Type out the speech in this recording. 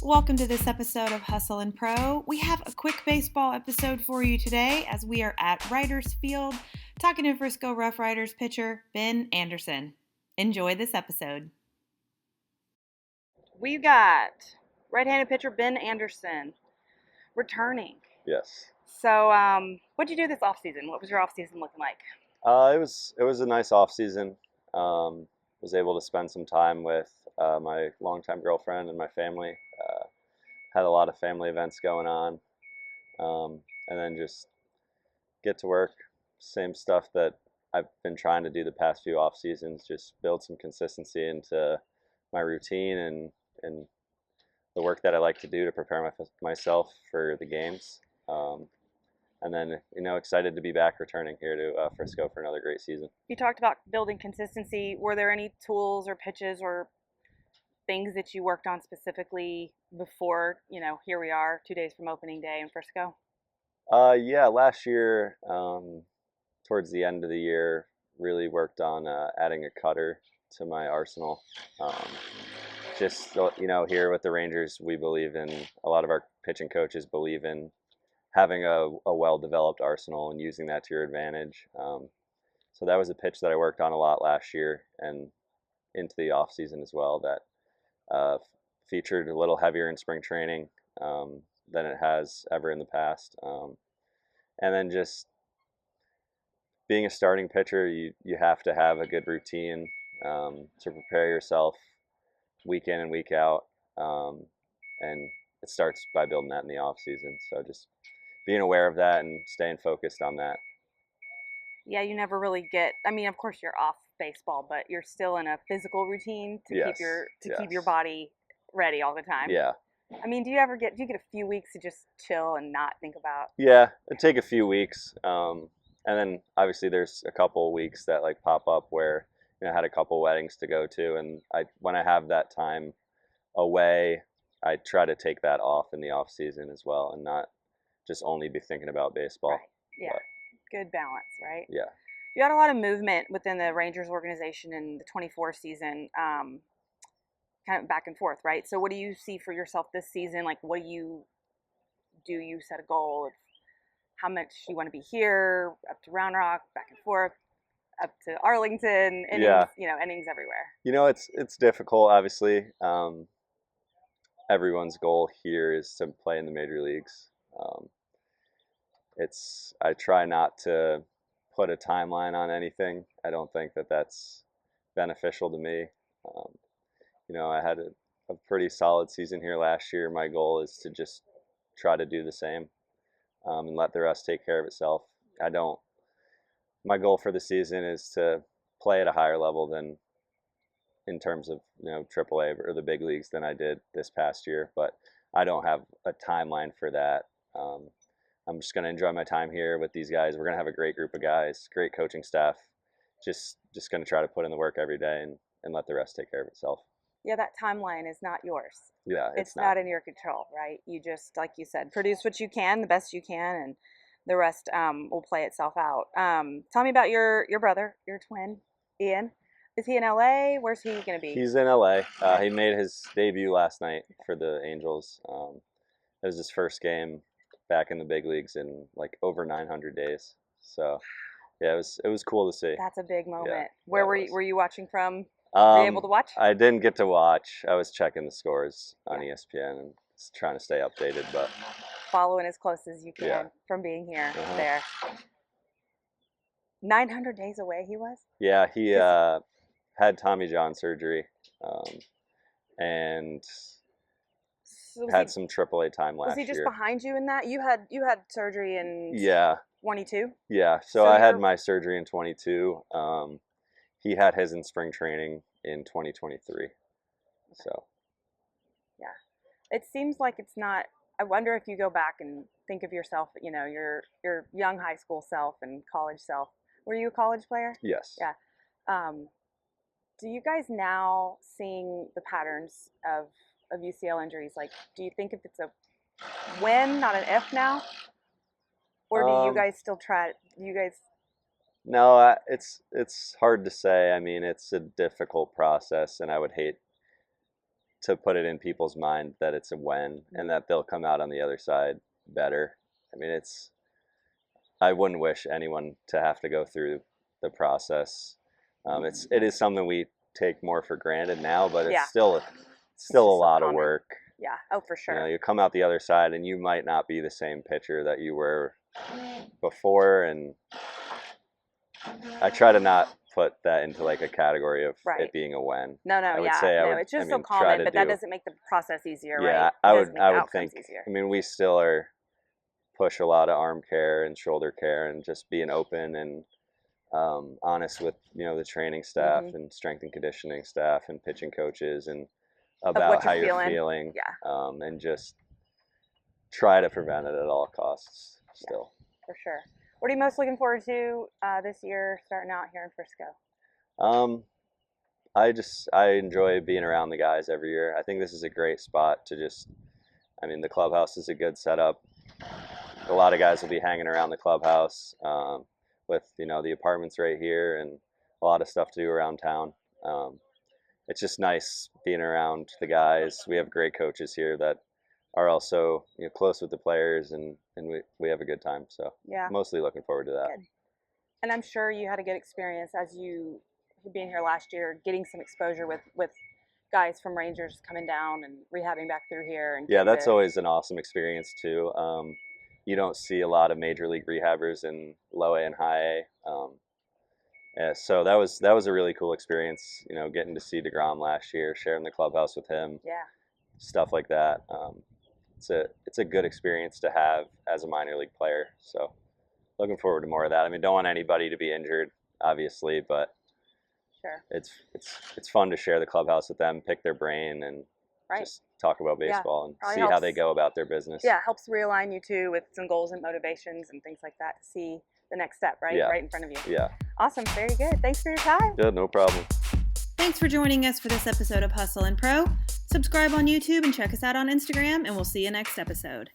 Welcome to this episode of Hustle and Pro. We have a quick baseball episode for you today as we are at Writers Field talking to Frisco RoughRiders pitcher Ben Anderson. Enjoy this episode. We've got right-handed pitcher Ben Anderson returning. Yes. So, what'd you do this offseason? What was your offseason looking like? It was a nice off season. Was able to spend some time with my longtime girlfriend and my family. Had a lot of family events going on, and then just get to work. Same stuff that I've been trying to do the past few off seasons. Just build some consistency into my routine and the work that I like to do to prepare myself for the games. And then, excited to be back returning here to Frisco for another great season. You talked about building consistency. Were there any tools or pitches or things that you worked on specifically before, here we are 2 days from opening day in Frisco? Yeah, last year, towards the end of the year, really worked on adding a cutter to my arsenal. Just, here with the Rangers, we believe in, a lot of our pitching coaches believe in having a well-developed arsenal and using that to your advantage. So that was a pitch that I worked on a lot last year and into the off season as well, that featured a little heavier in spring training than it has ever in the past. And then just being a starting pitcher, you have to have a good routine to prepare yourself week in and week out. And it starts by building that in the off season. So just being aware of that and staying focused on that. Yeah, you never really get. I mean, of course, you're off baseball, but you're still in a physical routine to keep your body ready all the time. Yeah. I mean, do you get a few weeks to just chill and not think about? Yeah, it'd take a few weeks, and then obviously there's a couple weeks that like pop up where I had a couple weddings to go to, and when I have that time away, I try to take that off in the off season as well, and not just only be thinking about baseball. Right. Yeah. But good balance, right? Yeah. You had a lot of movement within the Rangers organization in the 24 season, kind of back and forth, right? So what do you see for yourself this season? Like, what do? You set a goal of how much you want to be here, up to Round Rock, back and forth, up to Arlington, innings, innings everywhere. It's difficult, obviously. Everyone's goal here is to play in the major leagues. I try not to put a timeline on anything. I don't think that that's beneficial to me. I had a pretty solid season here last year. My goal is to just try to do the same and let the rest take care of itself. My goal for the season is to play at a higher level than in terms of, AAA or the big leagues than I did this past year, but I don't have a timeline for that. I'm just going to enjoy my time here with these guys. We're going to have a great group of guys, great coaching staff. Just going to try to put in the work every day and let the rest take care of itself. Yeah, that timeline is not yours. Yeah, it's not in your control, right? You just, like you said, produce what you can, the best you can, and the rest will play itself out. Tell me about your brother, your twin, Ian. Is he in LA? Where's he going to be? He's in LA. He made his debut last night for the Angels. It was his first game back in the big leagues in like over 900 days. So, yeah, it was cool to see. That's a big moment. Yeah, where were you watching from? Were you able to watch? I didn't get to watch. I was checking the scores on ESPN and trying to stay updated, but following as close as you can from being here, there. 900 days away he was? Yeah, he had Tommy John surgery and had some AAA time last year. Was he just behind you in that? You had surgery in 22? Yeah, so I had my surgery in 22. He had his in spring training in 2023. Okay. So. Yeah. It seems like it's not. I wonder if you go back and think of yourself, your young high school self and college self. Were you a college player? Yes. Yeah. Do you guys now, seeing the patterns of UCL injuries, like, do you think if it's a when, not an if now? Or do you guys still try? No, it's hard to say. I mean, it's a difficult process, and I would hate to put it in people's mind that it's a win and that they'll come out on the other side better. I mean, I wouldn't wish anyone to have to go through the process. It is something we take more for granted now, but it's still a lot of work. Yeah. Oh, for sure. You know, you come out the other side and you might not be the same pitcher that you were before, and I try to not put that into like a category of it being a win. No, I would say it's just so common, but that doesn't make the process easier, right? Yeah, I would think. Easier. I mean, we still push a lot of arm care and shoulder care, and just being open and honest with the training staff and strength and conditioning staff and pitching coaches and about how you're feeling. And just try to prevent it at all costs. Still, for sure. What are you most looking forward to this year, starting out here in Frisco? I enjoy being around the guys every year. I think this is a great spot to the clubhouse is a good setup. A lot of guys will be hanging around the clubhouse with the apartments right here and a lot of stuff to do around town. It's just nice being around the guys. We have great coaches here that are also close with the players, and we have a good time. So mostly looking forward to that. Good. And I'm sure you had a good experience as you being here last year, getting some exposure with guys from Rangers coming down and rehabbing back through here. And that's always an awesome experience too. You don't see a lot of major league rehabbers in low A and high A. So that was a really cool experience. Getting to see DeGrom last year, sharing the clubhouse with him. Stuff like that. It's a good experience to have as a minor league player. So looking forward to more of that. I mean, don't want anybody to be injured, obviously, but it's fun to share the clubhouse with them, pick their brain, and just talk about baseball and see how they go about their business. Yeah, it helps realign you too with some goals and motivations and things like that to see the next step, right? Right in front of you. Yeah. Awesome. Very good. Thanks for your time. Yeah, no problem. Thanks for joining us for this episode of Hustle and Pro. Subscribe on YouTube and check us out on Instagram, and we'll see you next episode.